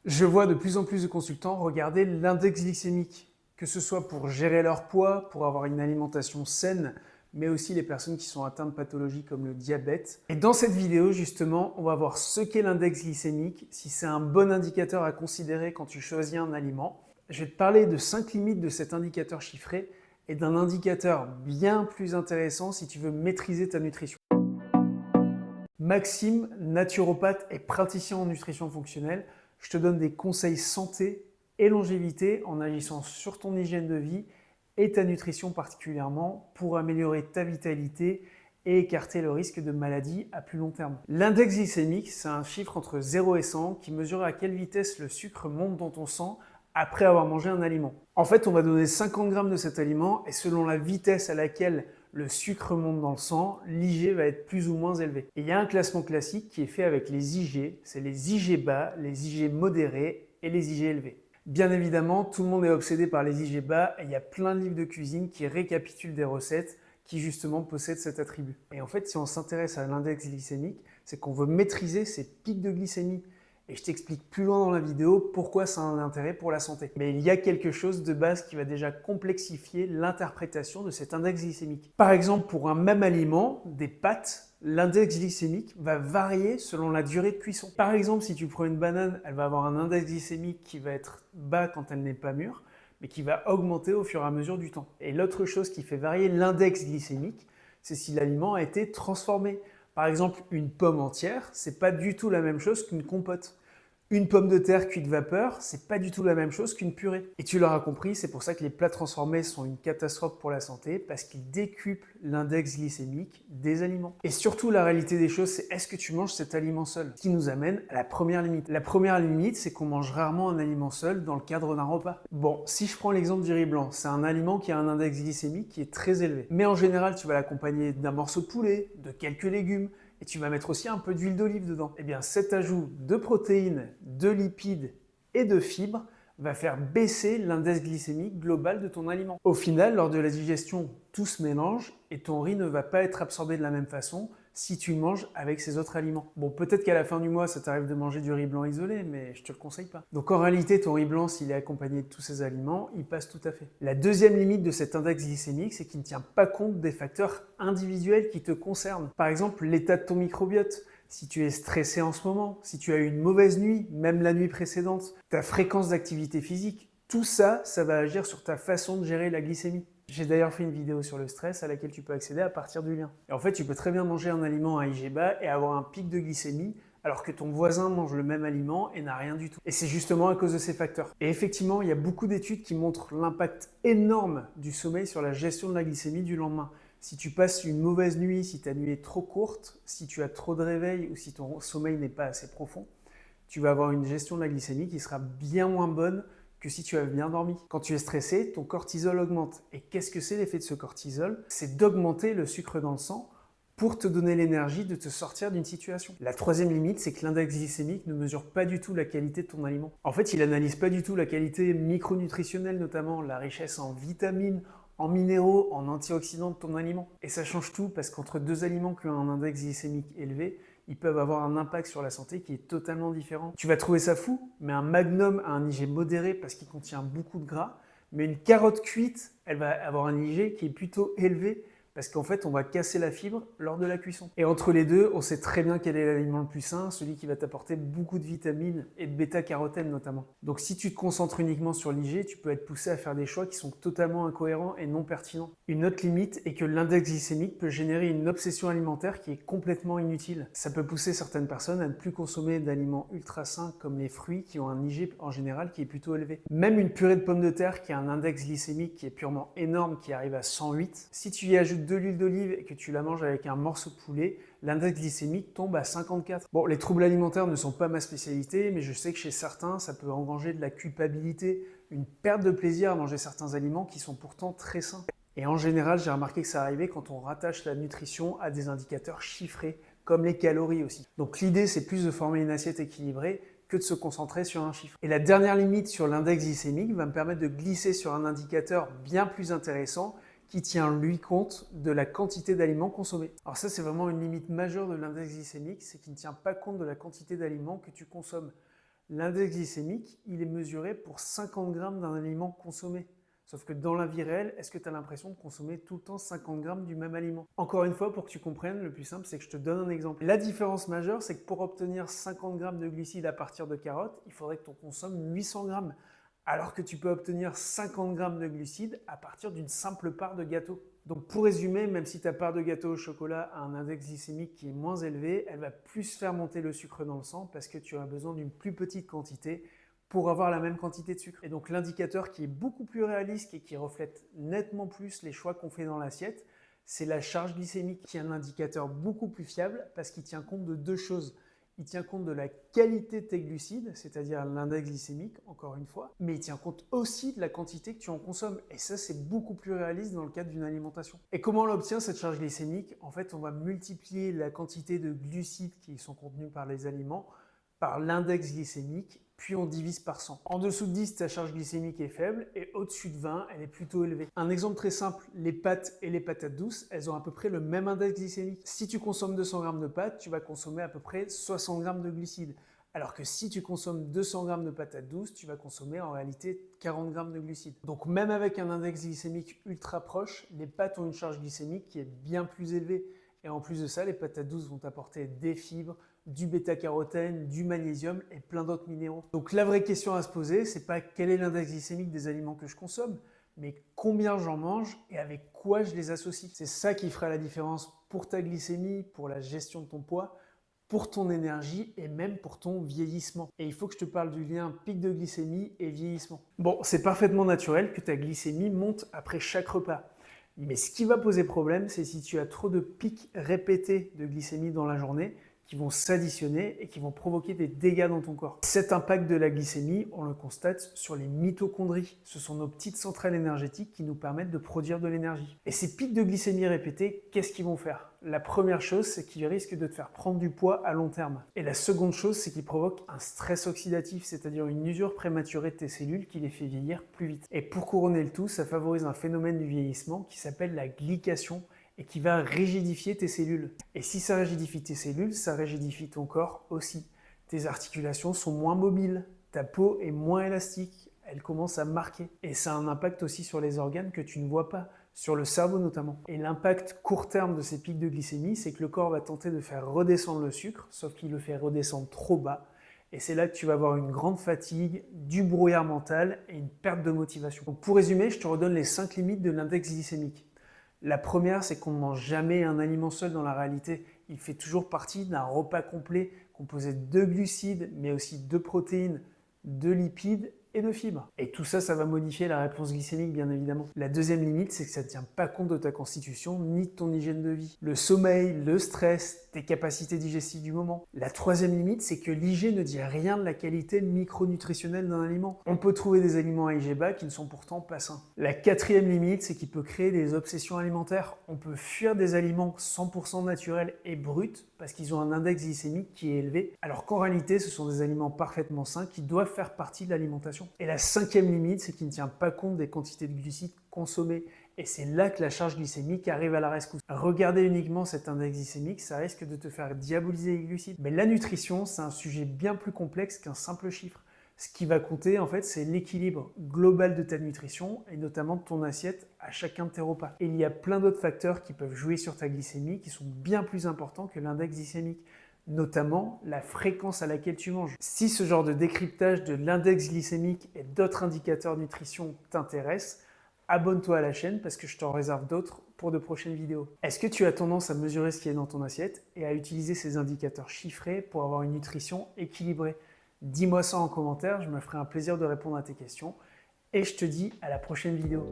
Je vois de plus en plus de consultants regarder l'index glycémique, que ce soit pour gérer leur poids, pour avoir une alimentation saine, mais aussi les personnes qui sont atteintes de pathologies comme le diabète. Et dans cette vidéo, justement, on va voir ce qu'est l'index glycémique, si c'est un bon indicateur à considérer quand tu choisis un aliment. Je vais te parler de 5 limites de cet indicateur chiffré et d'un indicateur bien plus intéressant si tu veux maîtriser ta nutrition. Maxime, naturopathe et praticien en nutrition fonctionnelle, je te donne des conseils santé et longévité en agissant sur ton hygiène de vie et ta nutrition particulièrement pour améliorer ta vitalité et écarter le risque de maladie à plus long terme. L'index glycémique, c'est un chiffre entre 0 et 100 qui mesure à quelle vitesse le sucre monte dans ton sang après avoir mangé un aliment. En fait, on va donner 50 grammes de cet aliment et selon la vitesse à laquelle le sucre monte dans le sang, l'IG va être plus ou moins élevé. Et il y a un classement classique qui est fait avec les IG, c'est les IG bas, les IG modérés et les IG élevés. Bien évidemment, tout le monde est obsédé par les IG bas et il y a plein de livres de cuisine qui récapitulent des recettes qui justement possèdent cet attribut. Et en fait, si on s'intéresse à l'index glycémique, c'est qu'on veut maîtriser ces pics de glycémie. Et je t'explique plus loin dans la vidéo pourquoi ça a un intérêt pour la santé. Mais il y a quelque chose de base qui va déjà complexifier l'interprétation de cet index glycémique. Par exemple, pour un même aliment, des pâtes, l'index glycémique va varier selon la durée de cuisson. Par exemple, si tu prends une banane, elle va avoir un index glycémique qui va être bas quand elle n'est pas mûre, mais qui va augmenter au fur et à mesure du temps. Et l'autre chose qui fait varier l'index glycémique, c'est si l'aliment a été transformé. Par exemple, une pomme entière, c'est pas du tout la même chose qu'une compote. Une pomme de terre cuite vapeur, c'est pas du tout la même chose qu'une purée. Et tu l'auras compris, c'est pour ça que les plats transformés sont une catastrophe pour la santé, parce qu'ils décuplent l'index glycémique des aliments. Et surtout, la réalité des choses, c'est est-ce que tu manges cet aliment seul? Ce qui nous amène à la première limite. La première limite, c'est qu'on mange rarement un aliment seul dans le cadre d'un repas. Bon, si je prends l'exemple du riz blanc, c'est un aliment qui a un index glycémique qui est très élevé. Mais en général, tu vas l'accompagner d'un morceau de poulet, de quelques légumes, et tu vas mettre aussi un peu d'huile d'olive dedans. Eh bien, cet ajout de protéines, de lipides et de fibres va faire baisser l'index glycémique global de ton aliment. Au final, lors de la digestion, tout se mélange et ton riz ne va pas être absorbé de la même façon si tu le manges avec ces autres aliments. Bon, peut-être qu'à la fin du mois, ça t'arrive de manger du riz blanc isolé, mais je te le conseille pas. Donc en réalité, ton riz blanc, s'il est accompagné de tous ces aliments, il passe tout à fait. La deuxième limite de cet index glycémique, c'est qu'il ne tient pas compte des facteurs individuels qui te concernent. Par exemple, l'état de ton microbiote. Si tu es stressé en ce moment, si tu as eu une mauvaise nuit, même la nuit précédente, ta fréquence d'activité physique, tout ça, ça va agir sur ta façon de gérer la glycémie. J'ai d'ailleurs fait une vidéo sur le stress à laquelle tu peux accéder à partir du lien. Et en fait, tu peux très bien manger un aliment à IG bas et avoir un pic de glycémie alors que ton voisin mange le même aliment et n'a rien du tout. Et c'est justement à cause de ces facteurs. Et effectivement, il y a beaucoup d'études qui montrent l'impact énorme du sommeil sur la gestion de la glycémie du lendemain. Si tu passes une mauvaise nuit, si ta nuit est trop courte, si tu as trop de réveil ou si ton sommeil n'est pas assez profond, tu vas avoir une gestion de la glycémie qui sera bien moins bonne que si tu as bien dormi. Quand tu es stressé, ton cortisol augmente. Et qu'est-ce que c'est l'effet de ce cortisol? C'est d'augmenter le sucre dans le sang pour te donner l'énergie de te sortir d'une situation. La troisième limite, c'est que l'index glycémique ne mesure pas du tout la qualité de ton aliment. En fait, il n'analyse pas du tout la qualité micronutritionnelle, notamment la richesse en vitamines, en minéraux, en antioxydants de ton aliment. Et ça change tout parce qu'entre deux aliments qui ont un index glycémique élevé, ils peuvent avoir un impact sur la santé qui est totalement différent. Tu vas trouver ça fou, mais un magnum a un IG modéré parce qu'il contient beaucoup de gras, mais une carotte cuite, elle va avoir un IG qui est plutôt élevé parce qu'en fait, on va casser la fibre lors de la cuisson. Et entre les deux, on sait très bien quel est l'aliment le plus sain, celui qui va t'apporter beaucoup de vitamines et de bêta-carotène notamment. Donc si tu te concentres uniquement sur l'IG, tu peux être poussé à faire des choix qui sont totalement incohérents et non pertinents. Une autre limite est que l'index glycémique peut générer une obsession alimentaire qui est complètement inutile. Ça peut pousser certaines personnes à ne plus consommer d'aliments ultra sains comme les fruits qui ont un IG en général qui est plutôt élevé. Même une purée de pommes de terre qui a un index glycémique qui est purement énorme, qui arrive à 108, si tu y ajoutes de l'huile d'olive et que tu la manges avec un morceau de poulet, l'index glycémique tombe à 54. Bon, les troubles alimentaires ne sont pas ma spécialité, mais je sais que chez certains, ça peut engranger de la culpabilité, une perte de plaisir à manger certains aliments qui sont pourtant très sains. Et en général, j'ai remarqué que ça arrivait quand on rattache la nutrition à des indicateurs chiffrés, comme les calories aussi. Donc l'idée, c'est plus de former une assiette équilibrée que de se concentrer sur un chiffre. Et la dernière limite sur l'index glycémique va me permettre de glisser sur un indicateur bien plus intéressant qui tient lui compte de la quantité d'aliments consommés. Alors ça, c'est vraiment une limite majeure de l'index glycémique, c'est qu'il ne tient pas compte de la quantité d'aliments que tu consommes. L'index glycémique, il est mesuré pour 50 grammes d'un aliment consommé. Sauf que dans la vie réelle, est-ce que tu as l'impression de consommer tout le temps 50 grammes du même aliment? Encore une fois, pour que tu comprennes, le plus simple, c'est que je te donne un exemple. La différence majeure, c'est que pour obtenir 50 grammes de glucides à partir de carottes, il faudrait que tu en consommes 800 grammes. Alors que tu peux obtenir 50 grammes de glucides à partir d'une simple part de gâteau. Donc pour résumer, même si ta part de gâteau au chocolat a un index glycémique qui est moins élevé, elle va plus faire monter le sucre dans le sang parce que tu as besoin d'une plus petite quantité pour avoir la même quantité de sucre. Et donc l'indicateur qui est beaucoup plus réaliste et qui reflète nettement plus les choix qu'on fait dans l'assiette, c'est la charge glycémique, qui est un indicateur beaucoup plus fiable parce qu'il tient compte de deux choses. Il tient compte de la qualité de tes glucides, c'est-à-dire l'index glycémique, encore une fois, mais il tient compte aussi de la quantité que tu en consommes. Et ça, c'est beaucoup plus réaliste dans le cadre d'une alimentation. Et comment on l'obtient, cette charge glycémique? En fait, on va multiplier la quantité de glucides qui sont contenus par les aliments par l'index glycémique, puis on divise par 100. En dessous de 10, ta charge glycémique est faible et au-dessus de 20, elle est plutôt élevée. Un exemple très simple, les pâtes et les patates douces, elles ont à peu près le même index glycémique. Si tu consommes 200 grammes de pâtes, tu vas consommer à peu près 60 grammes de glucides. Alors que si tu consommes 200 grammes de patates douces, tu vas consommer en réalité 40 grammes de glucides. Donc même avec un index glycémique ultra proche, les pâtes ont une charge glycémique qui est bien plus élevée. Et en plus de ça, les patates douces vont apporter des fibres, du bêta-carotène, du magnésium et plein d'autres minéraux. Donc la vraie question à se poser, c'est pas quel est l'index glycémique des aliments que je consomme, mais combien j'en mange et avec quoi je les associe. C'est ça qui fera la différence pour ta glycémie, pour la gestion de ton poids, pour ton énergie et même pour ton vieillissement. Et il faut que je te parle du lien pic de glycémie et vieillissement. Bon, c'est parfaitement naturel que ta glycémie monte après chaque repas. Mais ce qui va poser problème, c'est si tu as trop de pics répétés de glycémie dans la journée qui vont s'additionner et qui vont provoquer des dégâts dans ton corps. Cet impact de la glycémie, on le constate sur les mitochondries. Ce sont nos petites centrales énergétiques qui nous permettent de produire de l'énergie. Et ces pics de glycémie répétés, qu'est-ce qu'ils vont faire? La première chose, c'est qu'ils risquent de te faire prendre du poids à long terme. Et la seconde chose, c'est qu'ils provoquent un stress oxydatif, c'est-à-dire une usure prématurée de tes cellules qui les fait vieillir plus vite. Et pour couronner le tout, ça favorise un phénomène du vieillissement qui s'appelle la glycation, et qui va rigidifier tes cellules. Et si ça rigidifie tes cellules, ça rigidifie ton corps aussi. Tes articulations sont moins mobiles, ta peau est moins élastique, elle commence à marquer. Et ça a un impact aussi sur les organes que tu ne vois pas, sur le cerveau notamment. Et l'impact court terme de ces pics de glycémie, c'est que le corps va tenter de faire redescendre le sucre, sauf qu'il le fait redescendre trop bas. Et c'est là que tu vas avoir une grande fatigue, du brouillard mental et une perte de motivation. Donc pour résumer, je te redonne les 5 limites de l'index glycémique. La première, c'est qu'on ne mange jamais un aliment seul dans la réalité. Il fait toujours partie d'un repas complet composé de glucides, mais aussi de protéines, de lipides et de fibres. Et tout ça, ça va modifier la réponse glycémique, bien évidemment. La deuxième limite, c'est que ça ne tient pas compte de ta constitution ni de ton hygiène de vie. Le sommeil, le stress, tes capacités digestives du moment. La troisième limite, c'est que l'IG ne dit rien de la qualité micronutritionnelle d'un aliment. On peut trouver des aliments à IG bas qui ne sont pourtant pas sains. La quatrième limite, c'est qu'il peut créer des obsessions alimentaires. On peut fuir des aliments 100% naturels et bruts parce qu'ils ont un index glycémique qui est élevé, alors qu'en réalité, ce sont des aliments parfaitement sains qui doivent faire partie de l'alimentation. Et la cinquième limite, c'est qu'il ne tient pas compte des quantités de glucides consommées. Et c'est là que la charge glycémique arrive à la rescousse. Regarder uniquement cet index glycémique, ça risque de te faire diaboliser les glucides. Mais la nutrition, c'est un sujet bien plus complexe qu'un simple chiffre. Ce qui va compter, en fait, c'est l'équilibre global de ta nutrition et notamment de ton assiette à chacun de tes repas. Et il y a plein d'autres facteurs qui peuvent jouer sur ta glycémie qui sont bien plus importants que l'index glycémique, notamment la fréquence à laquelle tu manges. Si ce genre de décryptage de l'index glycémique et d'autres indicateurs de nutrition t'intéresse, abonne-toi à la chaîne parce que je t'en réserve d'autres pour de prochaines vidéos. Est-ce que tu as tendance à mesurer ce qui est dans ton assiette et à utiliser ces indicateurs chiffrés pour avoir une nutrition équilibrée? Dis-moi ça en commentaire, je me ferai un plaisir de répondre à tes questions et je te dis à la prochaine vidéo.